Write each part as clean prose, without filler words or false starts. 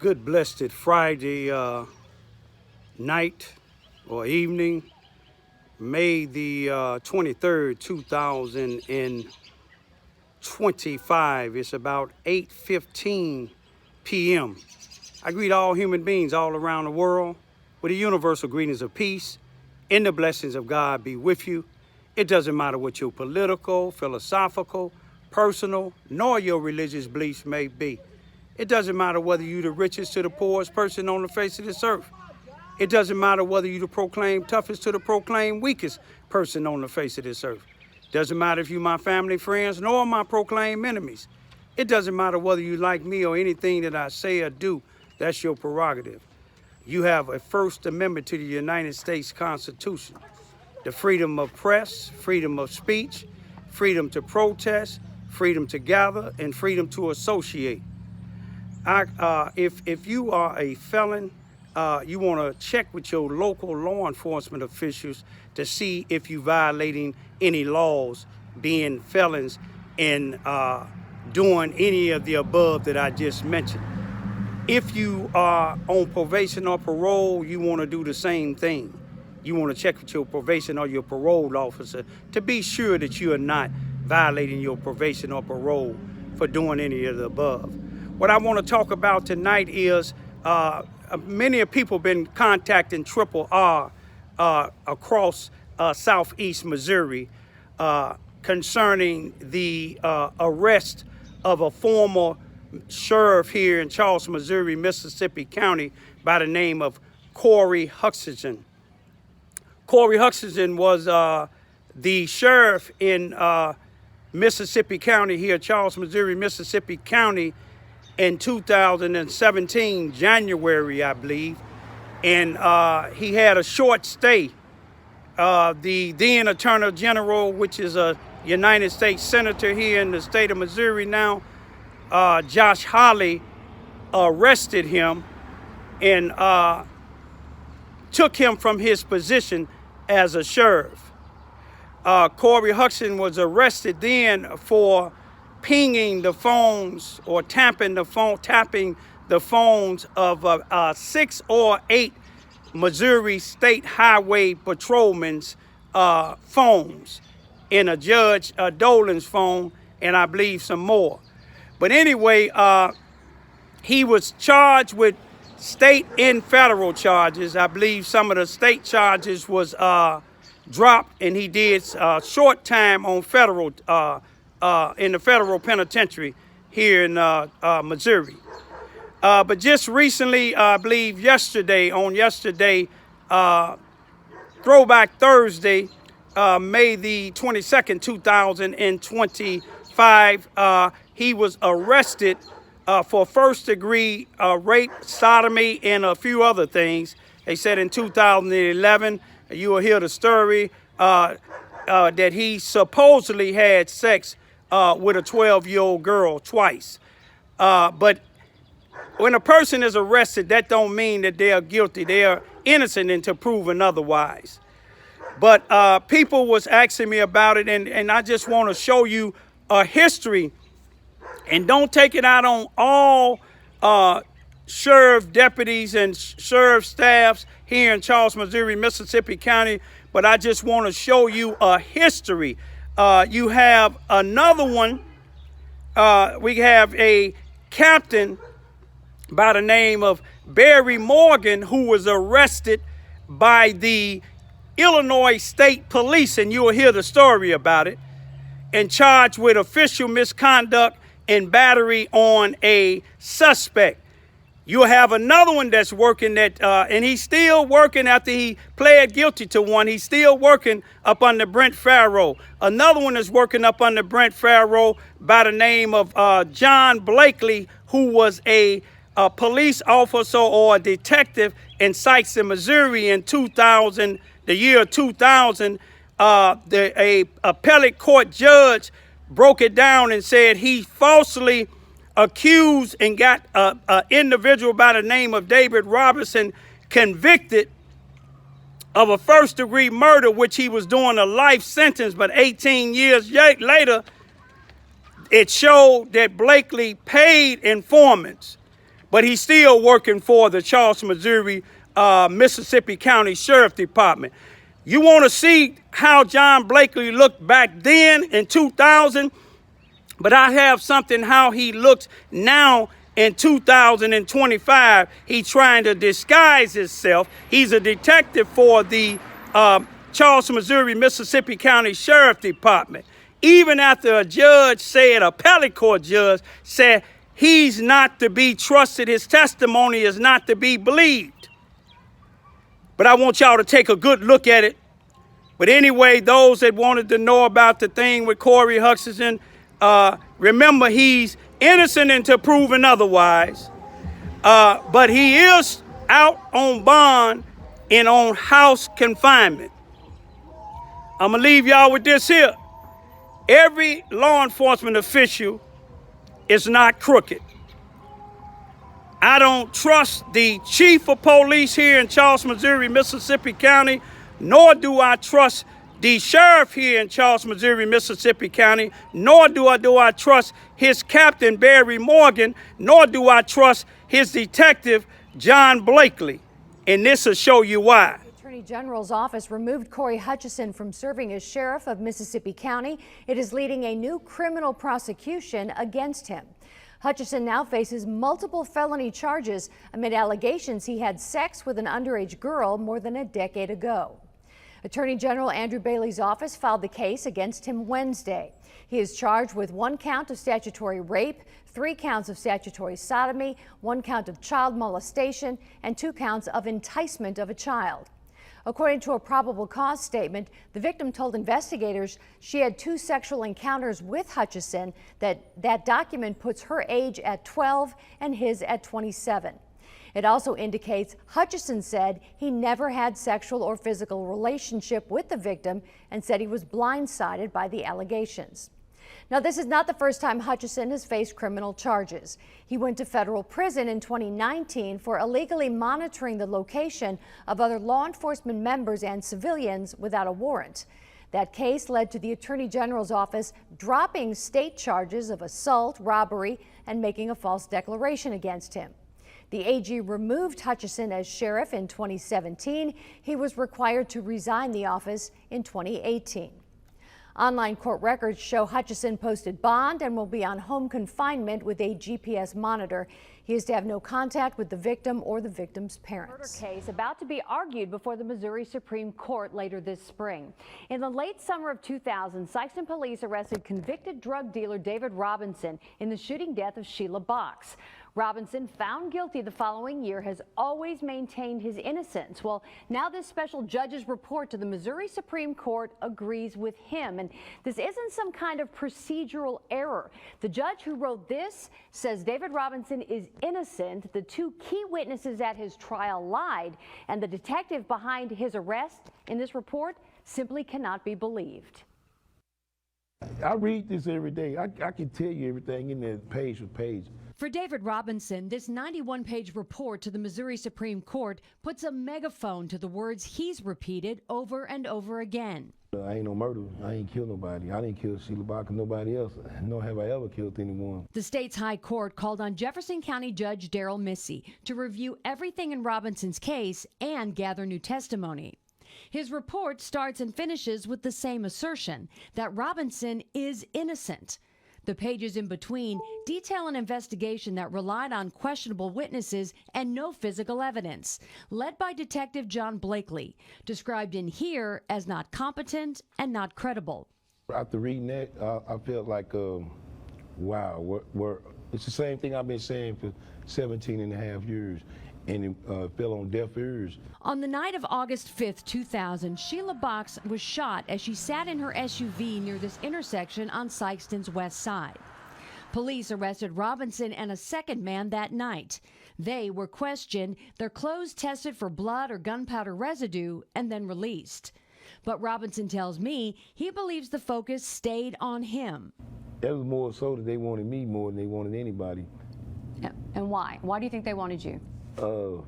Good blessed Friday night or evening, May the 23rd, 2025. It's about 8:15 p.m. I greet all human beings all around the world with the universal greetings of peace and the blessings of God be with you. It doesn't matter what your political, philosophical, personal, nor your religious beliefs may be. It doesn't matter whether you're the richest to the poorest person on the face of this earth. It doesn't matter whether you're the proclaimed toughest to the proclaimed weakest person on the face of this earth. Doesn't matter if you're my family, friends, nor my proclaimed enemies. It doesn't matter whether you like me or anything that I say or do. That's your prerogative. You have a First Amendment to the United States Constitution. The freedom of press, freedom of speech, freedom to protest, freedom to gather, and freedom to associate. If you are a felon, you want to check with your local law enforcement officials to see if you're violating any laws, being felons, and doing any of the above that I just mentioned. If you are on probation or parole, you want to do the same thing. You want to check with your probation or your parole officer to be sure that you are not violating your probation or parole for doing any of the above. What I want to talk about tonight is many people have been contacting Triple R across southeast Missouri concerning the arrest of a former sheriff here in Charleston, Missouri, Mississippi County by the name of Cory Hutcheson. Cory Hutcheson was the sheriff in Mississippi County here, Charleston, Missouri, Mississippi County, in 2017, January, I believe. And he had a short stay. The then Attorney General, which is a United States Senator here in the state of Missouri now, Josh Hawley, arrested him and took him from his position as a sheriff. Cory Hutcheson was arrested then for pinging the phones or tapping the phones of 6 or 8 Missouri State Highway patrolmen's phones, and a Judge Dolan's phone, and I believe some more. But anyway, he was charged with state and federal charges. I believe some of the state charges was dropped, and he did short time on federal in the federal penitentiary here in Missouri. But just recently, I believe yesterday, Throwback Thursday, May the 22nd, 2025, he was arrested for first-degree rape, sodomy, and a few other things. They said in 2011, you will hear the story, that he supposedly had sex with a 12-year-old girl twice. But when a person is arrested, that don't mean that they are guilty. They are innocent until proven otherwise. But people was asking me about it, and I just want to show you a history. And don't take it out on all sheriff deputies and sheriff staffs here in Charleston, Missouri, Mississippi County, but I just want to show you a history. You have another one. We have a captain by the name of Barry Morgan, who was arrested by the Illinois State Police, and you will hear the story about it, and charged with official misconduct and battery on a suspect. You have another one that's working and he's still working after he pled guilty to one. He's still working up under Brent Farrow. Another one is working up under Brent Farrow by the name of John Blakely, who was a police officer or a detective in Sykes, Missouri in 2000, the year 2000. A appellate court judge broke it down and said he falsely accused and got an individual by the name of David Robertson convicted of a first-degree murder, which he was doing a life sentence, but 18 years later, it showed that Blakely paid informants but he's still working for the Charleston, Missouri, Mississippi County Sheriff Department. You want to see how John Blakely looked back then in 2000, but I have something how he looks now in 2025. He's trying to disguise himself. He's a detective for the Charleston, Missouri, Mississippi County Sheriff Department. Even after a judge said, appellate court judge said, he's not to be trusted, his testimony is not to be believed. But I want y'all to take a good look at it. But anyway, those that wanted to know about the thing with Cory Hutcheson, remember he's innocent until proven otherwise. But he is out on bond and on house confinement. I'm gonna leave y'all with this here. Every law enforcement official is not crooked. I don't trust the chief of police here in Charleston, Missouri, Mississippi County, nor do I trust the sheriff here in Charleston, Missouri, Mississippi County, nor do I trust his captain, Barry Morgan, nor do I trust his detective, John Blakely. And this will show you why. The Attorney General's office removed Cory Hutcheson from serving as sheriff of Mississippi County. It is leading a new criminal prosecution against him. Hutcheson now faces multiple felony charges amid allegations he had sex with an underage girl more than a decade ago. Attorney General Andrew Bailey's office filed the case against him Wednesday. He is charged with 1 count of statutory rape, 3 counts of statutory sodomy, 1 count of child molestation, and 2 counts of enticement of a child. According to a probable cause statement, the victim told investigators she had 2 sexual encounters with Hutcheson. That document puts her age at 12 and his at 27. It also indicates Hutcheson said he never had sexual or physical relationship with the victim and said he was blindsided by the allegations. Now, this is not the first time Hutcheson has faced criminal charges. He went to federal prison in 2019 for illegally monitoring the location of other law enforcement members and civilians without a warrant. That case led to the Attorney General's office dropping state charges of assault, robbery, and making a false declaration against him. The AG removed Hutcheson as sheriff in 2017. He was required to resign the office in 2018. Online court records show Hutcheson posted bond and will be on home confinement with a GPS monitor. He is to have no contact with the victim or the victim's parents. Murder case about to be argued before the Missouri Supreme Court later this spring. In the late summer of 2000, Sikeston police arrested convicted drug dealer David Robinson in the shooting death of Sheila Box. Robinson, found guilty the following year, has always maintained his innocence. Well, now this special judge's report to the Missouri Supreme Court agrees with him. And this isn't some kind of procedural error. The judge who wrote this says David Robinson is innocent. The 2 key witnesses at his trial lied, and the detective behind his arrest in this report simply cannot be believed. I read this every day. I can tell you everything in there page for page. For David Robinson, this 91-page report to the Missouri Supreme Court puts a megaphone to the words he's repeated over and over again. I ain't no murderer. I ain't killed nobody. I didn't kill Sheila Box or nobody else, nor have I ever killed anyone. The state's high court called on Jefferson County Judge Darrell Missy to review everything in Robinson's case and gather new testimony. His report starts and finishes with the same assertion that Robinson is innocent. The pages in between detail an investigation that relied on questionable witnesses and no physical evidence, led by Detective John Blakely, described in here as not competent and not credible. After reading that, I felt like, wow, it's the same thing I've been saying for 17 and a half years. And it fell on deaf ears. On the night of August 5th, 2000, Sheila Box was shot as she sat in her SUV near this intersection on Sikeston's west side. Police arrested Robinson and a second man that night. They were questioned, their clothes tested for blood or gunpowder residue, and then released. But Robinson tells me he believes the focus stayed on him. It was more so that they wanted me more than they wanted anybody. And why? Why do you think they wanted you?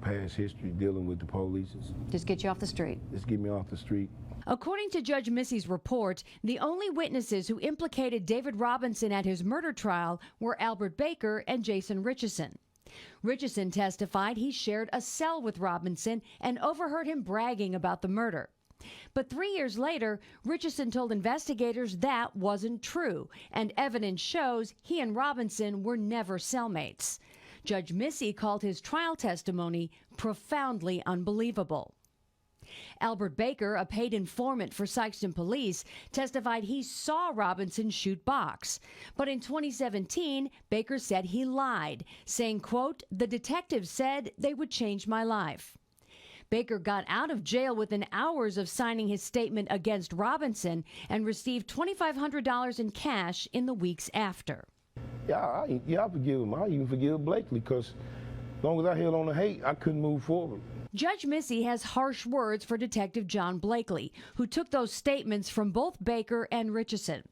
Past history dealing with the police. Just get you off the street. Just get me off the street. According to Judge Missy's report, the only witnesses who implicated David Robinson at his murder trial were Albert Baker and Jason Hutcheson. Hutcheson testified he shared a cell with Robinson and overheard him bragging about the murder. But 3 years later, Hutcheson told investigators that wasn't true, and evidence shows he and Robinson were never cellmates. Judge Missy called his trial testimony profoundly unbelievable. Albert Baker, a paid informant for Sikeston police, testified he saw Robinson shoot Box. But in 2017, Baker said he lied, saying, quote, "The detectives said they would change my life." Baker got out of jail within hours of signing his statement against Robinson and received $2,500 in cash in the weeks after. I forgive him. I even forgive Blakely because as long as I held on to hate, I couldn't move forward. Judge Missy has harsh words for Detective John Blakely, who took those statements from both Baker and Hutcheson.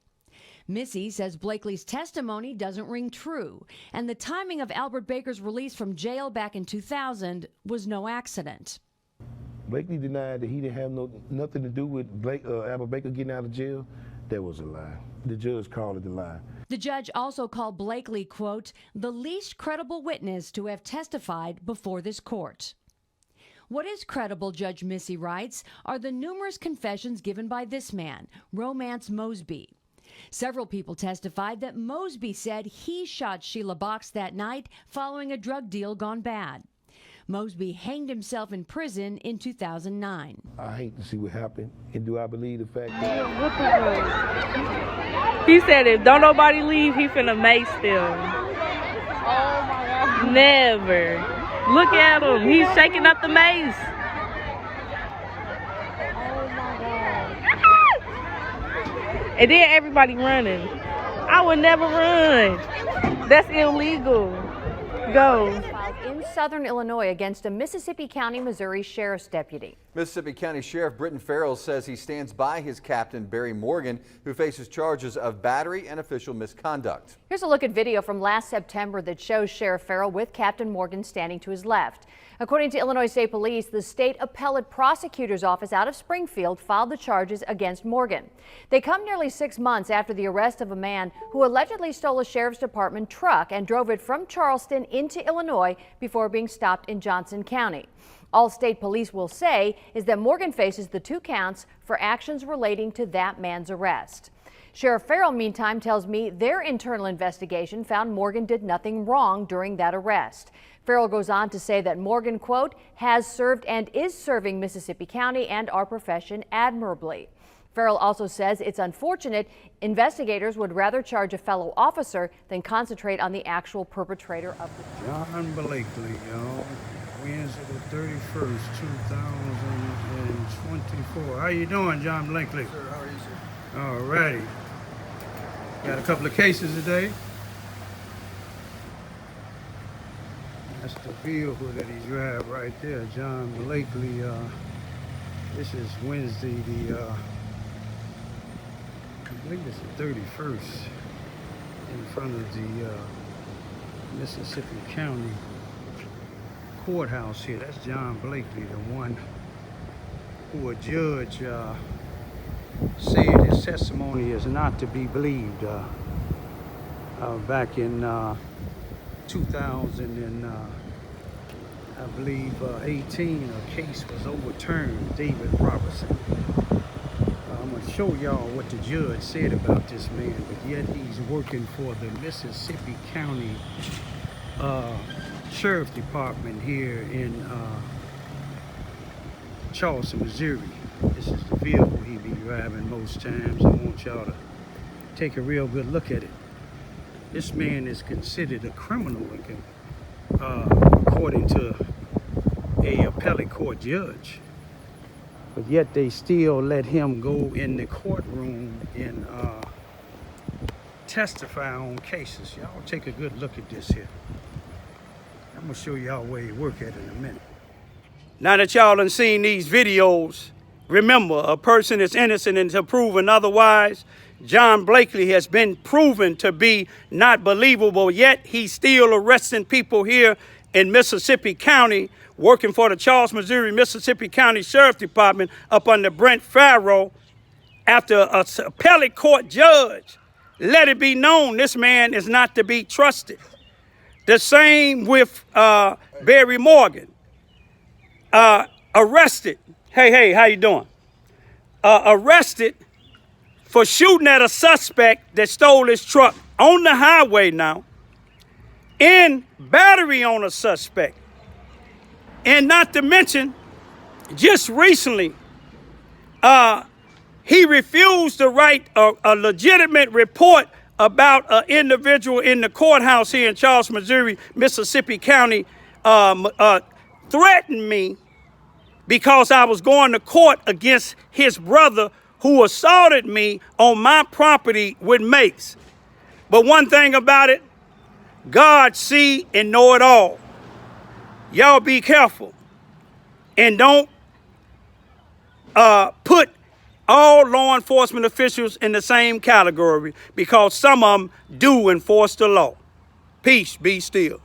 Missy says Blakely's testimony doesn't ring true, and the timing of Albert Baker's release from jail back in 2000 was no accident. Blakely denied that he didn't have nothing to do with Albert Baker getting out of jail. That was a lie. The judge called it a lie. The judge also called Blakely, quote, "the least credible witness to have testified before this court." What is credible, Judge Missy writes, are the numerous confessions given by this man, Romance Mosby. Several people testified that Mosby said he shot Sheila Box that night following a drug deal gone bad. Mosby hanged himself in prison in 2009. I hate to see what happened, and do I believe the fact that... He said if don't nobody leave, he finna mace them. Oh my God. Never. Look at him. He's shaking up the mace. Oh my God. And then everybody running. I would never run. That's illegal. Go. In southern Illinois against a Mississippi County, Missouri sheriff's deputy. Mississippi County Sheriff Britton Farrell says he stands by his captain, Barry Morgan, who faces charges of battery and official misconduct. Here's a look at video from last September that shows Sheriff Farrell with Captain Morgan standing to his left. According to Illinois State Police, the state appellate prosecutor's office out of Springfield filed the charges against Morgan. They come nearly 6 months after the arrest of a man who allegedly stole a sheriff's department truck and drove it from Charleston into Illinois before being stopped in Johnson County. All state police will say is that Morgan faces the 2 counts for actions relating to that man's arrest. Sheriff Farrell, meantime, tells me their internal investigation found Morgan did nothing wrong during that arrest. Farrell goes on to say that Morgan, quote, has served and is serving Mississippi County and our profession admirably. Farrell also says it's unfortunate investigators would rather charge a fellow officer than concentrate on the actual perpetrator of the crime. John Blakely, y'all. Wednesday the 31st, 2024. How you doing, John Blakely? Sir, how are you, sir? All righty. Got a couple of cases today. That's the vehicle that he drive right there, John Blakely. This is Wednesday, I believe it's the 31st, in front of the Mississippi County courthouse here. That's John Blakely, the one who a judge said his testimony is not to be believed. Back in 2000 and I believe 18, a case was overturned, David Robertson. I'm going to show y'all what the judge said about this man, but yet he's working for the Mississippi County Sheriff Department here in Charleston, Missouri. This is the vehicle he be driving most times. I want y'all to take a real good look at it. This man is considered a criminal, according to a appellate court judge. But yet they still let him go in the courtroom and testify on cases. Y'all take a good look at this here. I'm gonna show y'all where he work at in a minute. Now that y'all done seen these videos, remember, a person is innocent until proven otherwise. John Blakely has been proven to be not believable, yet he's still arresting people here in Mississippi County, working for the Charleston, Missouri, Mississippi County Sheriff Department up under Brent Farrell, after an appellate court judge let it be known this man is not to be trusted. The same with Barry Morgan. Arrested. Hey, how you doing? Arrested for shooting at a suspect that stole his truck on the highway now, and battery on a suspect. And not to mention, just recently, he refused to write a legitimate report about an individual in the courthouse here in Charleston, Missouri, Mississippi County, threatened me because I was going to court against his brother who assaulted me on my property with mace. But one thing about it, God see and know it all. Y'all be careful and don't put all law enforcement officials in the same category, because some of them do enforce the law. Peace, be still.